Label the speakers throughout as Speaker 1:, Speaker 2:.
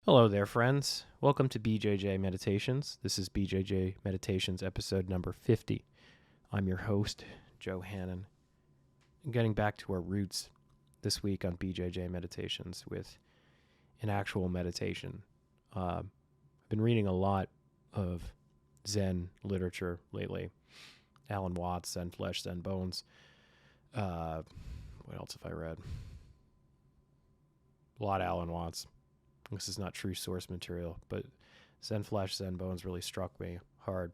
Speaker 1: Hello there, friends. Welcome to BJJ Meditations. This is BJJ Meditations episode number 50. I'm your host, Joe Hannon. Getting back to our roots this week on BJJ Meditations with an actual meditation. I've been reading a lot of Zen literature lately. Alan Watts, Zen Flesh, Zen Bones. What else have I read? A lot of Alan Watts. This is not true source material, but Zen Flesh, Zen Bones really struck me hard.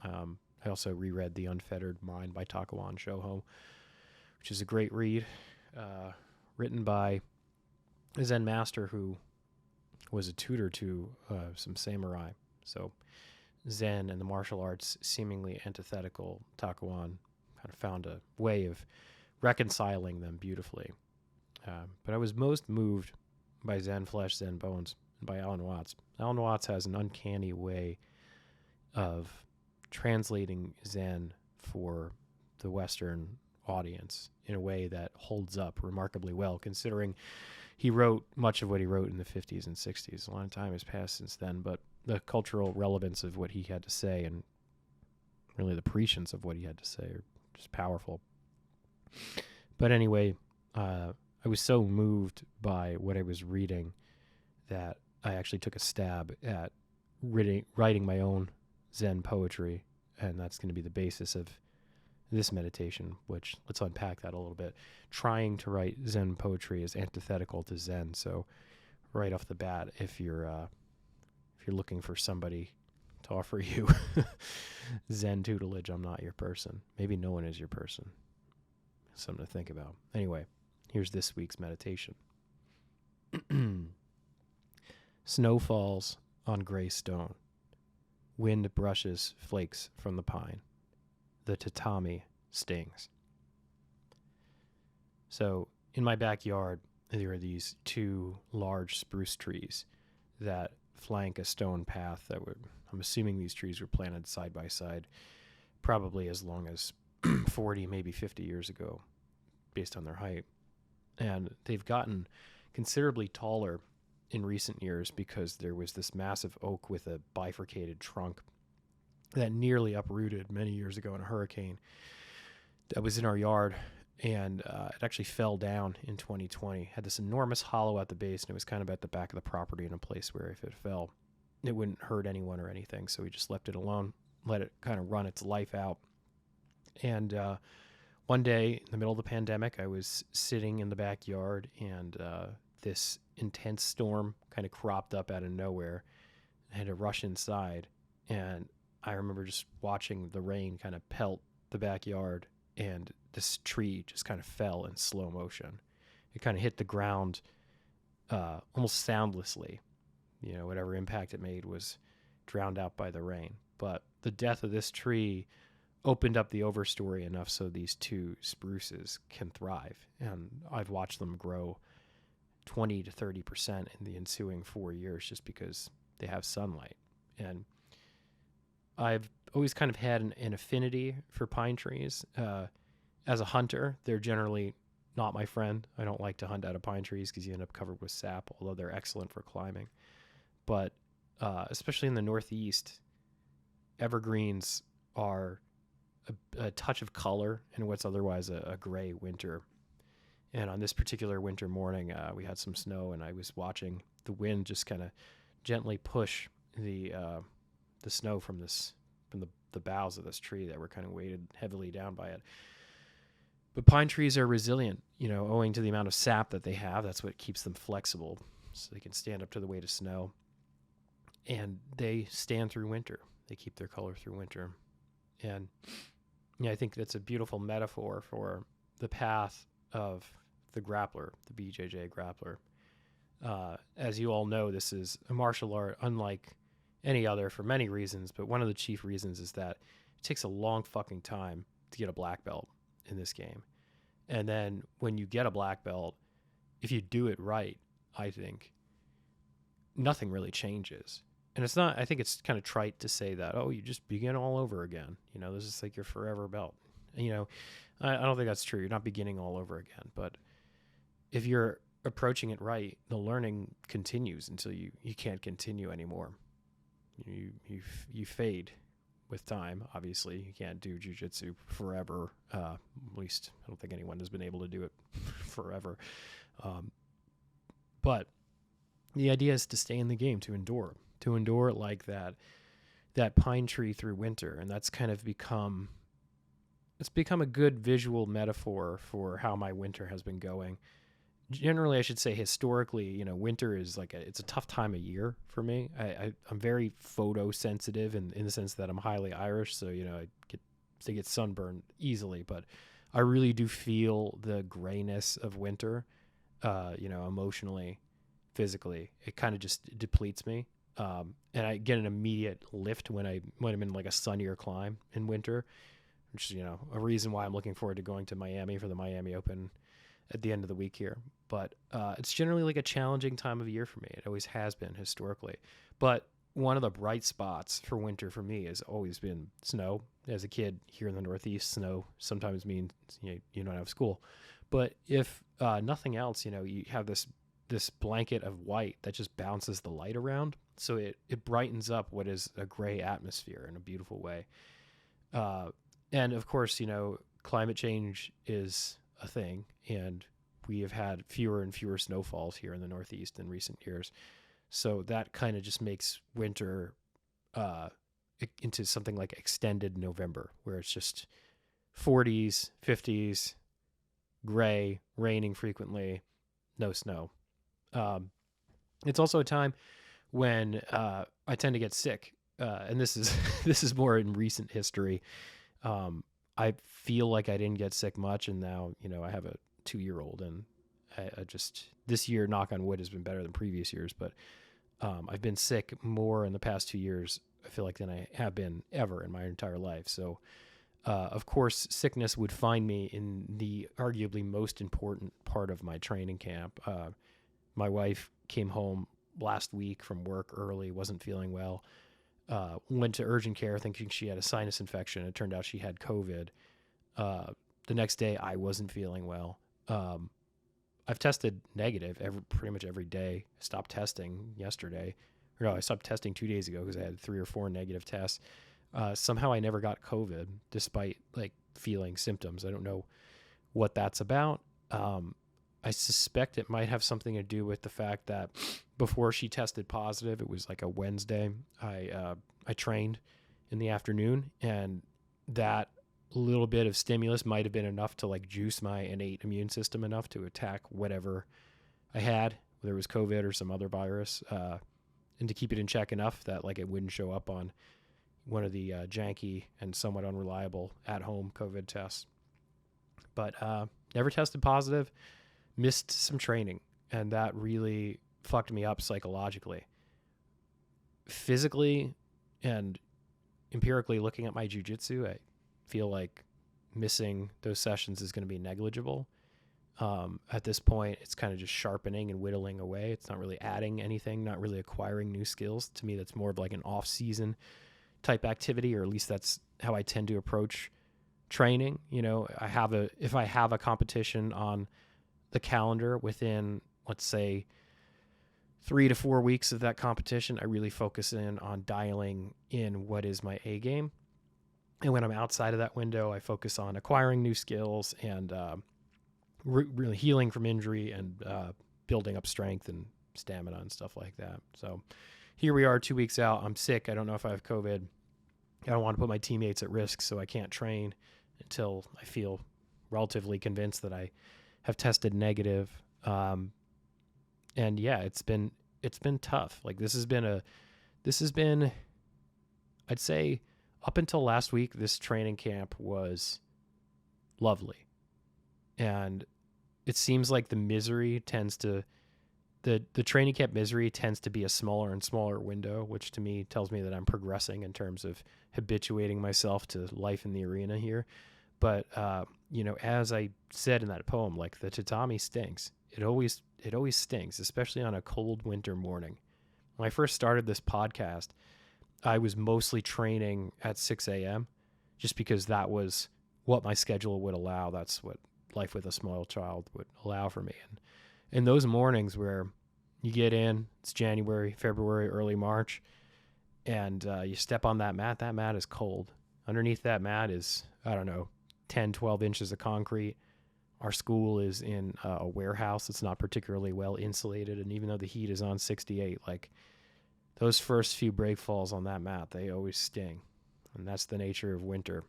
Speaker 1: I also reread The Unfettered Mind by Takawan Shoho, which is a great read, written by a Zen master who was a tutor to some samurai. So Zen and the martial arts seemingly antithetical. Takawan kind of found a way of reconciling them beautifully. But I was most moved by Zen Flesh, Zen Bones, and by Alan Watts. Alan Watts has an uncanny way of translating Zen for the Western audience in a way that holds up remarkably well, considering he wrote much of what he wrote in the 50s and 60s. A lot of time has passed since then, but the cultural relevance of what he had to say and really the prescience of what he had to say are just powerful. But anyway, I was so moved by what I was reading that I actually took a stab at writing my own Zen poetry, and that's going to be the basis of this meditation, which let's unpack that a little bit. Trying to write Zen poetry is antithetical to Zen, so right off the bat, if you're looking for somebody to offer you Zen tutelage, I'm not your person. Maybe no one is your person. Something to think about. Anyway, here's this week's meditation. Snow falls on gray stone. Wind brushes flakes from the pine. The tatami stings. So in my backyard, there are these two large spruce trees that flank a stone path that I'm assuming these trees were planted side by side, probably as long as 40, maybe 50 years ago, based on their height. And they've gotten considerably taller in recent years because there was this massive oak with a bifurcated trunk that nearly uprooted many years ago in a hurricane that was in our yard. And it actually fell down in 2020. Had this enormous hollow at the base, and it was kind of at the back of the property in a place where if it fell, it wouldn't hurt anyone or anything. So we just left it alone, let it kind of run its life out. And one day in the middle of the pandemic, I was sitting in the backyard, and this intense storm kind of cropped up out of nowhere. I had to rush inside, and I remember just watching the rain kind of pelt the backyard, and this tree just kind of fell in slow motion. It kind of hit the ground almost soundlessly. You know, whatever impact it made was drowned out by the rain. But the death of this tree opened up the overstory enough so these two spruces can thrive. And I've watched them grow 20 to 30% in the ensuing 4 years just because they have sunlight. And I've always kind of had an affinity for pine trees. As a hunter, they're generally not my friend. I don't like to hunt out of pine trees because you end up covered with sap, although they're excellent for climbing. But especially in the Northeast, evergreens are a touch of color in what's otherwise a gray winter. And on this particular winter morning, we had some snow, and I was watching the wind just kind of gently push the snow from the boughs of this tree that were kind of weighted heavily down by it. But pine trees are resilient, you know, owing to the amount of sap that they have. That's what keeps them flexible, so they can stand up to the weight of snow. And they stand through winter. They keep their color through winter. And yeah, I think that's a beautiful metaphor for the path of the grappler, the BJJ grappler. As you all know, this is a martial art unlike any other for many reasons, but one of the chief reasons is that it takes a long fucking time to get a black belt in this game. And then when you get a black belt, if you do it right, I think nothing really changes. And it's not, I think it's kind of trite to say that, oh, you just begin all over again. You know, this is like your forever belt. And, you know, I don't think that's true. You're not beginning all over again. But if you're approaching it right, the learning continues until you can't continue anymore. You fade with time. Obviously, you can't do Jiu Jitsu forever. At least I don't think anyone has been able to do it forever. But the idea is to stay in the game, to endure like that pine tree through winter, and that's kind of become a good visual metaphor for how my winter has been going. Generally, I should say historically, winter is it's a tough time of year for me. I'm very photosensitive in the sense that I'm highly Irish, so I get sunburned easily, but I really do feel the grayness of winter, emotionally, physically. It kind of just depletes me. And I get an immediate lift when I'm in like a sunnier climb in winter, which is, a reason why I'm looking forward to going to Miami for the Miami Open at the end of the week here. But it's generally like a challenging time of year for me. It always has been historically. But one of the bright spots for winter for me has always been snow. As a kid here in the Northeast, snow sometimes means you don't have school. But if nothing else, you have this blanket of white that just bounces the light around. So it brightens up what is a gray atmosphere in a beautiful way. And of course, climate change is a thing, and we have had fewer and fewer snowfalls here in the Northeast in recent years. So that kind of just makes winter into something like extended November, where it's just 40s, 50s, gray, raining frequently, no snow. It's also a time when I tend to get sick, and this is more in recent history. I feel like I didn't get sick much, and now I have a 2-year-old, and I just, this year, knock on wood, has been better than previous years, but I've been sick more in the past 2 years, I feel like, than I have been ever in my entire life. So of course, sickness would find me in the arguably most important part of my training camp. My wife came home last week from work early, wasn't feeling well, went to urgent care thinking she had a sinus infection. It turned out she had COVID. The next day, I wasn't feeling well. I've tested negative pretty much every day. I stopped testing yesterday. I stopped testing 2 days ago because I had 3 or 4 negative tests. Somehow I never got COVID despite feeling symptoms. I don't know what that's about. I suspect it might have something to do with the fact that before she tested positive, it was like a Wednesday, I trained in the afternoon, and that little bit of stimulus might have been enough to juice my innate immune system enough to attack whatever I had, whether it was COVID or some other virus, and to keep it in check enough that it wouldn't show up on one of the janky and somewhat unreliable at-home COVID tests. But never tested positive, missed some training, and that really fucked me up psychologically. Physically and empirically looking at my jiu-jitsu, I feel like missing those sessions is going to be negligible. At this point, it's kind of just sharpening and whittling away. It's not really adding anything, not really acquiring new skills. To me, that's more of an off-season type activity, or at least that's how I tend to approach training. If I have a competition on the calendar within, let's say, 3 to 4 weeks of that competition, I really focus in on dialing in what is my A game. And when I'm outside of that window, I focus on acquiring new skills and really healing from injury and building up strength and stamina and stuff like that. So here we are 2 weeks out. I'm sick. I don't know if I have COVID. I don't want to put my teammates at risk, so I can't train until I feel relatively convinced that I have tested negative. And yeah, it's been tough. This has been, I'd say, up until last week, this training camp was lovely. And it seems like the misery tends to, the training camp misery tends to be a smaller and smaller window, which to me tells me that I'm progressing in terms of habituating myself to life in the arena here. But, as I said in that poem, the tatami stinks. It always stinks, especially on a cold winter morning. When I first started this podcast, I was mostly training at 6 a.m. just because that was what my schedule would allow. That's what life with a small child would allow for me. And And those mornings where you get in, it's January, February, early March, and you step on that mat is cold. Underneath that mat is, I don't know, 10, 12 inches of concrete. Our school is in a warehouse. It's not particularly well insulated. And even though the heat is on 68, like those first few break falls on that mat, they always sting. And that's the nature of winter.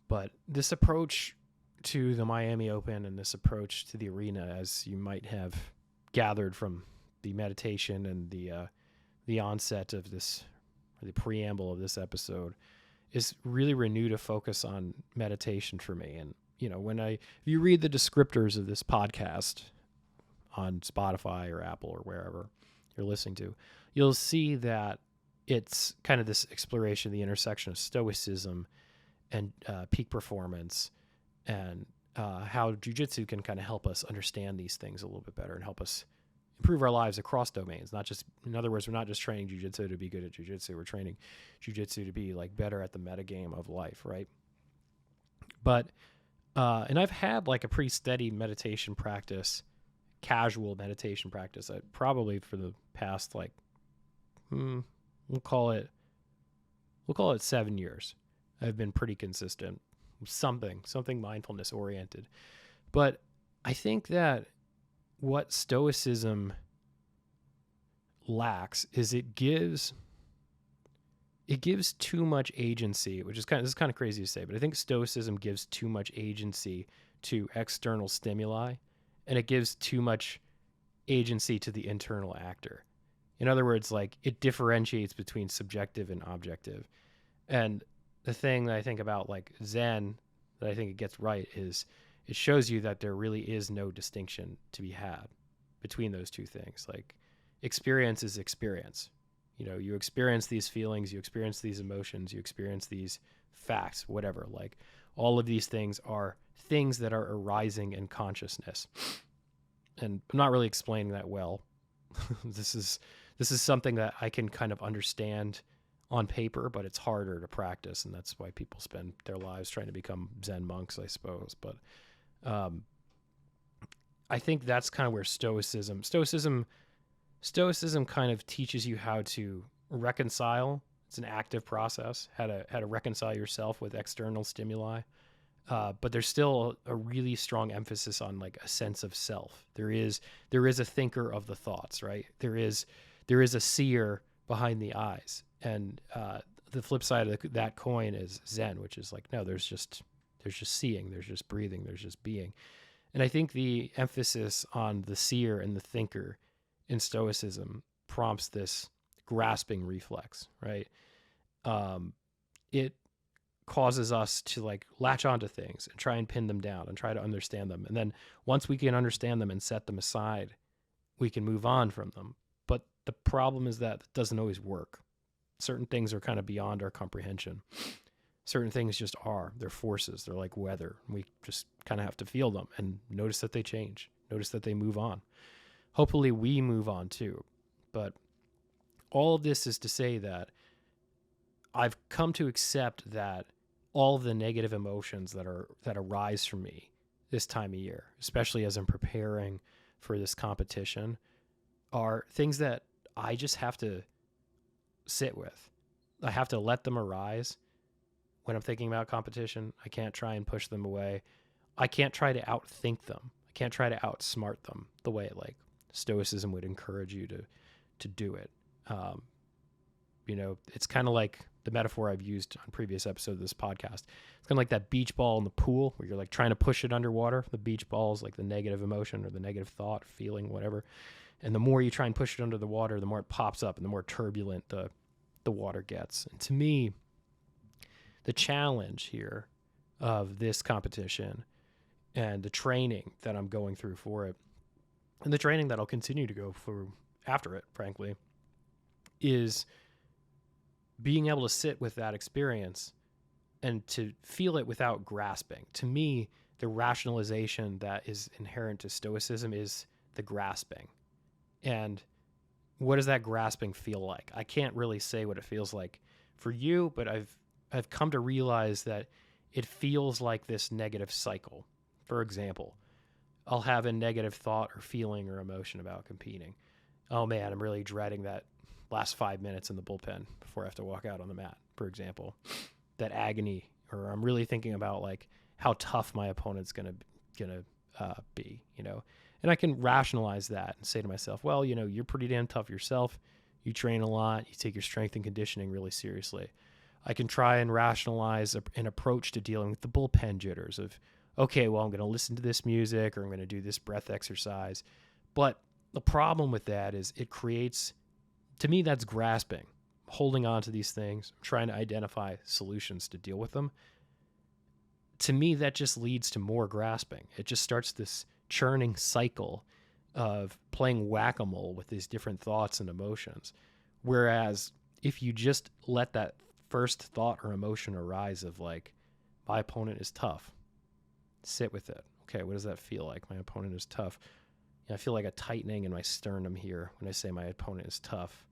Speaker 1: But this approach to the Miami Open and this approach to the arena, as you might have gathered from the meditation and the onset of this, or the preamble of this episode, is really renewed a focus on meditation for me. And, you know, if you read the descriptors of this podcast on Spotify or Apple or wherever you're listening to, you'll see that it's kind of this exploration of the intersection of stoicism and peak performance, and how Jiu Jitsu can kind of help us understand these things a little bit better and help us improve our lives across domains. Not just, in other words, we're not just training Jiu Jitsu to be good at Jiu Jitsu. We're training Jiu Jitsu to be like better at the metagame of life, right? But and I've had like a pretty steady meditation practice, casual meditation practice, probably for the past like we'll call it 7 years. I've been pretty consistent, something mindfulness oriented. But I think that what Stoicism lacks is it gives too much agency, which is this is kind of crazy to say, but I think Stoicism gives too much agency to external stimuli, and it gives too much agency to the internal actor. In other words, like it differentiates between subjective and objective. And the thing that I think about like Zen that I think it gets right is it shows you that there really is no distinction to be had between those two things. Like experience is experience. You know, you experience these feelings, you experience these emotions, you experience these facts, whatever. Like all of these things are things that are arising in consciousness. And I'm not really explaining that well. This is something that I can kind of understand on paper, but it's harder to practice, and that's why people spend their lives trying to become Zen monks, I suppose. But I think that's kind of where Stoicism kind of teaches you how to reconcile. It's an active process, how to reconcile yourself with external stimuli. But there's still a really strong emphasis on like a sense of self. There is a thinker of the thoughts, right? There is a seer behind the eyes. And the flip side of that coin is Zen, which is like, no, there's just seeing, there's just breathing, there's just being. And I think the emphasis on the seer and the thinker in Stoicism prompts this grasping reflex, right? It causes us to like latch onto things and try and pin them down and try to understand them. And then once we can understand them and set them aside, we can move on from them. But the problem is that it doesn't always work. Certain things are kind of beyond our comprehension. Certain things just are. They're forces. They're like weather. We just kind of have to feel them and notice that they change. Notice that they move on. Hopefully we move on too. But all of this is to say that I've come to accept that all of the negative emotions that arise from me this time of year, especially as I'm preparing for this competition, are things that I just have to sit with. I have to let them arise when I'm thinking about competition. I can't try and push them away. I can't try to outthink them. I can't try to outsmart them the way like Stoicism would encourage you to do it. You know, it's kind of like the metaphor I've used on previous episodes of this podcast. It's kind of like that beach ball in the pool where you're like trying to push it underwater. The beach ball is like the negative emotion or the negative thought, feeling, whatever. And the more you try and push it under the water, the more it pops up and the more turbulent the water gets. And to me, the challenge here of this competition and the training that I'm going through for it, and the training that I'll continue to go through after it, frankly, is being able to sit with that experience and to feel it without grasping. To me, the rationalization that is inherent to Stoicism is the grasping. And what does that grasping feel like? I can't really say what it feels like for you, but I've come to realize that it feels like this negative cycle. For example, I'll have a negative thought or feeling or emotion about competing. Oh man, I'm really dreading that last 5 minutes in the bullpen before I have to walk out on the mat, for example. That agony, or I'm really thinking about like how tough my opponent's gonna be, and I can rationalize that and say to myself, well, you're pretty damn tough yourself. You train a lot. You take your strength and conditioning really seriously. I can try and rationalize an approach to dealing with the bullpen jitters of, okay, well, I'm going to listen to this music or I'm going to do this breath exercise. But the problem with that is it creates, to me, that's grasping, holding on to these things, trying to identify solutions to deal with them. To me, that just leads to more grasping. It just starts this churning cycle of playing whack-a-mole with these different thoughts and emotions. Whereas if you just let that first thought or emotion arise of like, my opponent is tough, sit with it. Okay, what does that feel like? My opponent is tough. I feel like a tightening in my sternum here when I say my opponent is tough.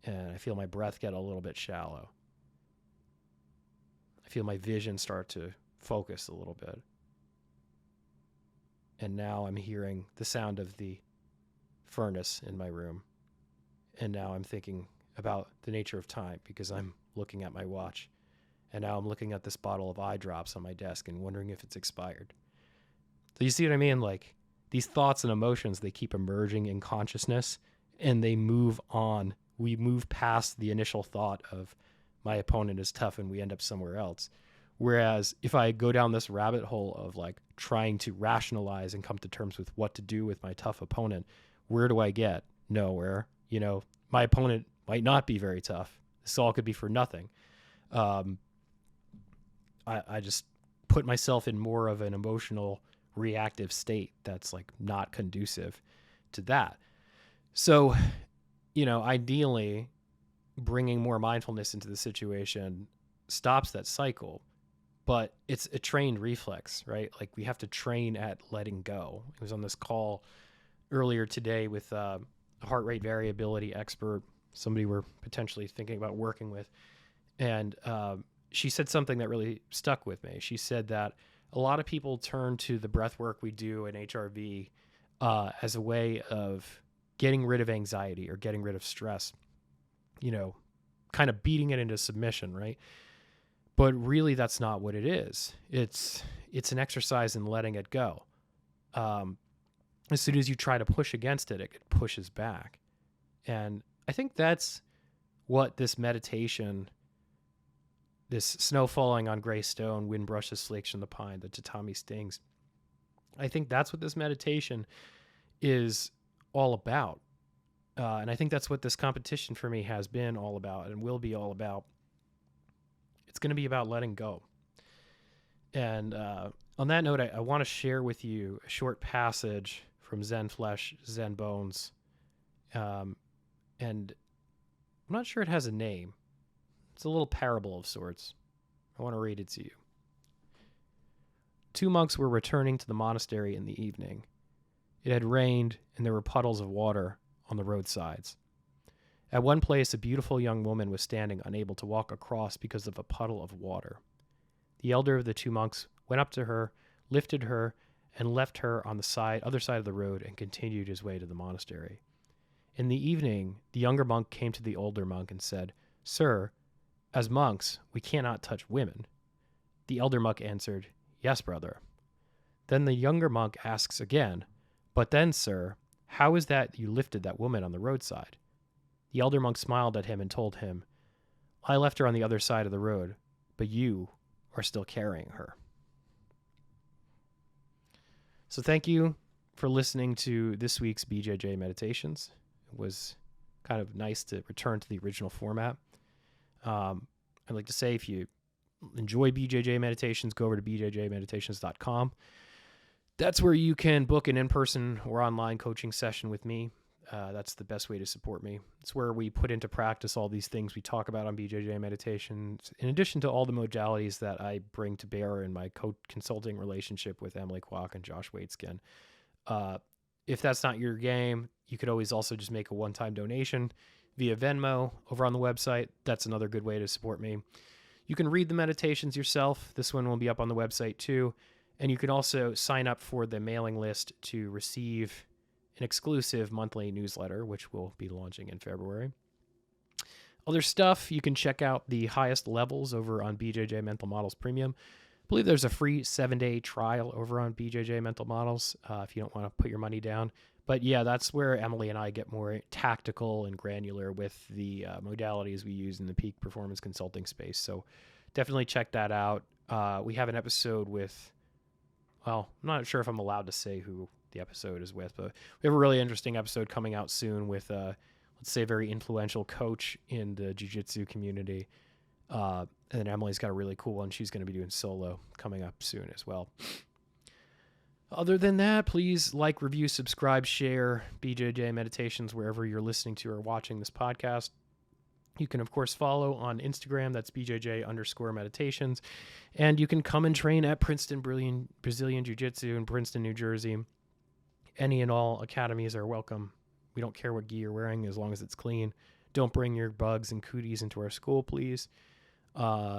Speaker 1: And I feel my breath get a little bit shallow. I feel my vision start to focus a little bit. And now I'm hearing the sound of the furnace in my room. And now I'm thinking about the nature of time because I'm looking at my watch. And now I'm looking at this bottle of eye drops on my desk and wondering if it's expired. So you see what I mean? Like these thoughts and emotions, they keep emerging in consciousness and they move on. We move past the initial thought of my opponent is tough and we end up somewhere else. Whereas if I go down this rabbit hole of like trying to rationalize and come to terms with what to do with my tough opponent, where do I get? Nowhere. My opponent might not be very tough. This all could be for nothing. I just put myself in more of an emotional reactive state that's like not conducive to that. So, ideally bringing more mindfulness into the situation stops that cycle. But it's a trained reflex, right? Like we have to train at letting go. I was on this call earlier today with a heart rate variability expert, somebody we're potentially thinking about working with. And she said something that really stuck with me. She said that a lot of people turn to the breath work we do in HRV as a way of getting rid of anxiety or getting rid of stress, kind of beating it into submission, right? But really, that's not what it is. It's an exercise in letting it go. As soon as you try to push against it, it pushes back. And I think that's what this meditation, this snow falling on gray stone, wind brushes flakes from the pine, the tatami stings. I think that's what this meditation is all about. And I think that's what this competition for me has been all about and will be all about. It's going to be about letting go. And on that note, I want to share with you a short passage from Zen Flesh, Zen Bones. And I'm not sure it has a name. It's a little parable of sorts. I want to read it to you. 2 monks were returning to the monastery in the evening. It had rained, and there were puddles of water on the roadsides. At one place, a beautiful young woman was standing, unable to walk across because of a puddle of water. The elder of the 2 monks went up to her, lifted her, and left her on the other side of the road and continued his way to the monastery. In the evening, the younger monk came to the older monk and said, "Sir, as monks, we cannot touch women." The elder monk answered, "Yes, brother." Then the younger monk asks again, "But then, sir, how is that you lifted that woman on the roadside?" The elder monk smiled at him and told him, "I left her on the other side of the road, but you are still carrying her." So thank you for listening to this week's BJJ Meditations. It was kind of nice to return to the original format. I'd like to say if you enjoy BJJ Meditations, go over to bjjmeditations.com. That's where you can book an in-person or online coaching session with me. That's the best way to support me. It's where we put into practice all these things we talk about on BJJ Meditations, in addition to all the modalities that I bring to bear in my consulting relationship with Emily Kwok and Josh Waitskin. If that's not your game, you could always also just make a one-time donation via Venmo over on the website. That's another good way to support me. You can read the meditations yourself. This one will be up on the website too. And you can also sign up for the mailing list to receive an exclusive monthly newsletter, which we'll be launching in February. Other stuff, you can check out the highest levels over on BJJ Mental Models Premium. I believe there's a free 7-day trial over on BJJ Mental Models if you don't want to put your money down. But yeah, that's where Emily and I get more tactical and granular with the modalities we use in the peak performance consulting space. So definitely check that out. We have an episode with, well, I'm not sure if I'm allowed to say who the episode is with, but we have a really interesting episode coming out soon with, let's say, a very influential coach in the Jiu Jitsu community. And then Emily's got a really cool one she's going to be doing solo coming up soon as well. Other than that, please like, review, subscribe, share BJJ Meditations wherever you're listening to or watching this podcast. You can, of course, follow on Instagram. That's BJJ_meditations. And you can come and train at Princeton Brazilian Jiu-Jitsu in Princeton, New Jersey. Any and all academies are welcome. We don't care what gi you're wearing as long as it's clean. Don't bring your bugs and cooties into our school, please.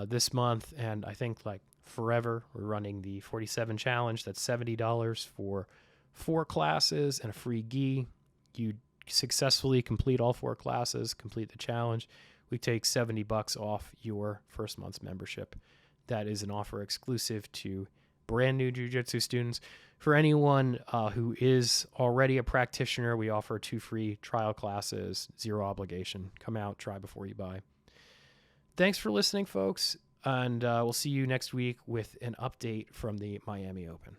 Speaker 1: This month, and I think like forever, we're running the 47 challenge. That's $70 for 4 classes and a free gi. You successfully complete all 4 classes, complete the challenge, we take $70 off your first month's membership. That is an offer exclusive to brand new jiu-jitsu students. For anyone who is already a practitioner, we offer 2 free trial classes, 0 obligation. Come out, try before you buy. Thanks for listening, folks, and we'll see you next week with an update from the Miami Open.